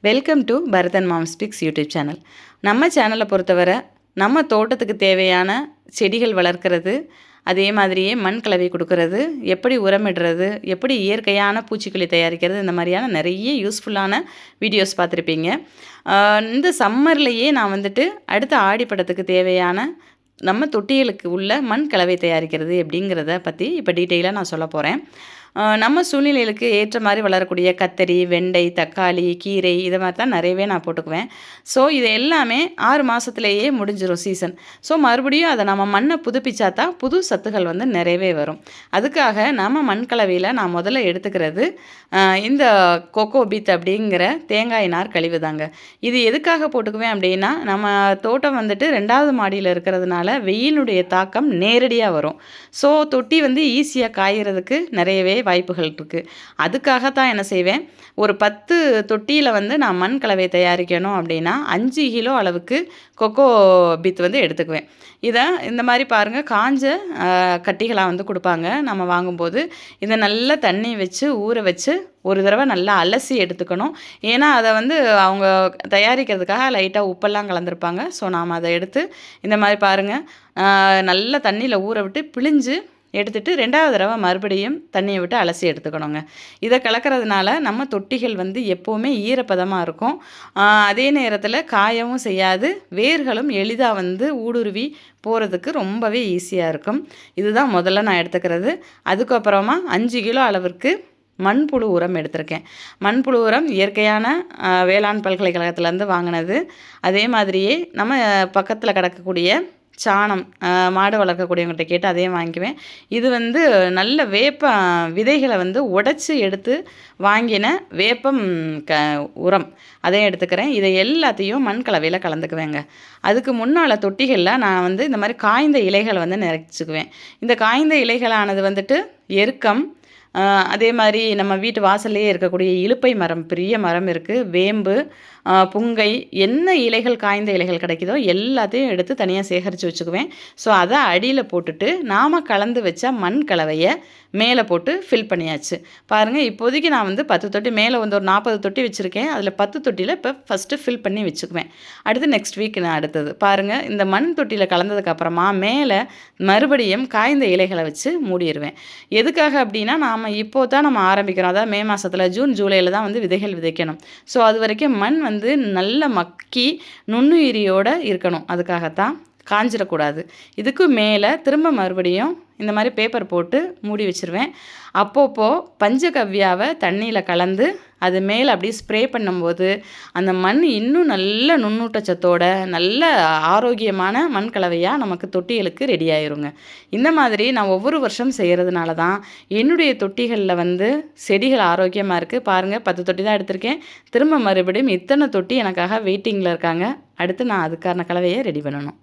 Welcome to Bharathan mom speaks YouTube channel. நம்ம சேனலை பொறுத்தவரை நம்ம தோட்டத்துக்கு தேவையான செடிகள் வளர்க்கிறது, அதே மாதிரியே மண் கலவை கொடுக்கறது, எப்படி உரமிடுறது, எப்படி இயற்கையான பூச்சிக்கொல்லி தயாரிக்கிறது, இந்த மாதிரியான நிறைய யூஸ்ஃபுல்லான வீடியோஸ் பார்த்துருப்பீங்க. இந்த சம்மர்லேயே நான் அடுத்த ஆடிப்பட்டத்துக்கு தேவையான நம்ம தொட்டிகளுக்கு உள்ள மண் கலவை தயாரிக்கிறது எப்படிங்கிறத பற்றி இப்போ டீட்டெயிலாக நான் சொல்ல போகிறேன். நம்ம சூழ்நிலைகளுக்கு ஏற்ற மாதிரி வளரக்கூடிய கத்தரி, வெண்டை, தக்காளி, கீரை இதை மாதிரி தான் நிறையவே நான் போட்டுக்குவேன். ஸோ இது எல்லாமே 6 மாதத்துலேயே முடிஞ்சிடும் சீசன். ஸோ மறுபடியும் அதை நம்ம மண்ணை புதுப்பிச்சா தான் புது சத்துக்கள் நிறையவே வரும். அதுக்காக நம்ம மண் கலவையில் நான் முதல்ல எடுத்துக்கிறது இந்த கொக்கோ பீத் அப்படிங்கிற தேங்காய் நார் கழிவு தாங்க. இது எதுக்காக போட்டுக்குவேன் அப்படின்னா, நம்ம தோட்டம் 2வது மாடியில் இருக்கிறதுனால வெயிலுடைய தாக்கம் நேரடியாக வரும். ஸோ தொட்டி ஈஸியாக காய்கிறதுக்கு நிறையவே வாய்ப்புகள் இருக்குது. அதுக்காகத்தான் என்ன செய்வேன், ஒரு 10 தொட்டியில் நான் மண் கலவை தயாரிக்கணும் அப்படின்னா 5 கிலோ அளவுக்கு கொக்கோ பீத் எடுத்துக்குவேன். இதை இந்த மாதிரி பாருங்கள், காஞ்ச கட்டிகளாக கொடுப்பாங்க நம்ம வாங்கும்போது. இதை நல்லா தண்ணி வச்சு ஊற வச்சு ஒரு தடவை நல்லா அலசி எடுத்துக்கணும். ஏன்னா அதை அவங்க தயாரிக்கிறதுக்காக லைட்டாக உப்பெல்லாம் கலந்துருப்பாங்க. ஸோ நாம் அதை எடுத்து இந்த மாதிரி பாருங்கள், நல்லா தண்ணியில் ஊற விட்டு பிழிஞ்சு எடுத்துகிட்டு 2வது தடவை மறுபடியும் தண்ணியை விட்டு அலசி எடுத்துக்கணுங்க. இதை கலக்கிறதுனால நம்ம தொட்டிகள் எப்போவுமே ஈரப்பதமாக இருக்கும். அதே நேரத்தில் காயவும் செய்யாது, வேர்களும் எளிதாக ஊடுருவி போகிறதுக்கு ரொம்பவே ஈஸியாக இருக்கும். இதுதான் முதல்ல நான் எடுத்துக்கிறது. அதுக்கப்புறமா 5 கிலோ அளவிற்கு மண்புழு உரம் எடுத்திருக்கேன். மண்புழு உரம் இயற்கையான வேளாண் பல்கலைக்கழகத்துலேருந்து வாங்கினது. அதே மாதிரியே நம்ம பக்கத்தில் கிடக்கக்கூடிய சாணம், மாடு வளர்க்கக்கூடியவங்கள்ட்ட கேட்டு அதையும் வாங்கிக்குவேன். இது நல்ல வேப்ப விதைகளை உடைச்சி எடுத்து வாங்கின வேப்பம் உரம் அதையும் எடுத்துக்கிறேன். இதை எல்லாத்தையும் மண் கலவையில் கலந்துக்குவேங்க. அதுக்கு முன்னால் தொட்டிகளில் நான் இந்த மாதிரி காய்ந்த இலைகளை நிறைச்சிக்குவேன். இந்த காய்ந்த இலைகளானது எருக்கம், அதே மாதிரி நம்ம வீட்டு வாசல்லையே இருக்கக்கூடிய இலுப்பை மரம், பெரிய மரம் இருக்குது, வேம்பு, புங்கை, என்ன இலைகள் காய்ந்த இலைகள் கிடைக்குதோ எல்லாத்தையும் எடுத்து தனியாக சேகரித்து வச்சுக்குவேன். ஸோ அதை அடியில் போட்டுட்டு நாம் கலந்து வச்ச மண் கலவையை மேலே போட்டு ஃபில் பண்ணியாச்சு. பாருங்கள், இப்போதைக்கு நான் 10 தொட்டி, மேலே ஒரு 40 தொட்டி வச்சுருக்கேன். அதில் 10 தொட்டியில் இப்போ ஃபஸ்ட்டு ஃபில் பண்ணி வச்சுக்குவேன். அடுத்து நெக்ஸ்ட் வீக் நான் அடுத்தது பாருங்கள், இந்த மண் தொட்டியில் கலந்ததுக்கப்புறமா மேலே மறுபடியும் காய்ந்த இலைகளை வச்சு மூடிடுவேன். எதுக்காக அப்படின்னா, நாம் இப்போ தான் நம்ம ஆரம்பிக்கிறோம். அதாவது மே மாதத்தில் ஜூன் ஜூலையில் தான் விதைகள் விதைக்கணும். ஸோ அது வரைக்கும் மண் நல்ல மக்கி நுண்ணுயிரியோடு இருக்கணும். அதுக்காகத்தான் காஞ்சிடக்கூடாது. இதுக்கு மேலே திரும்ப மறுபடியும் இந்த மாதிரி பேப்பர் போட்டு மூடி வச்சுருவேன். அப்போப்போ பஞ்சகவ்யாவை தண்ணியில் கலந்து அது மேலே அப்படியே ஸ்ப்ரே பண்ணும்போது அந்த மண் இன்னும் நல்ல நுண்ணூட்டச்சத்தோட நல்ல ஆரோக்கியமான மண் கலவையாக நமக்கு தொட்டிகளுக்கு ரெடி ஆயிருங்க. இந்த மாதிரி நான் ஒவ்வொரு வருஷம் செய்கிறதுனால தான் என்னுடைய தொட்டிகளில் செடிகள் ஆரோக்கியமாக இருக்குது. பாருங்கள், 10 தொட்டி தான் எடுத்திருக்கேன். திரும்ப மறுபடியும் இத்தனை தொட்டி எனக்காக வெயிட்டிங்கில் இருக்காங்க. அடுத்து நான் அதுக்கான கலவையை ரெடி பண்ணணும்.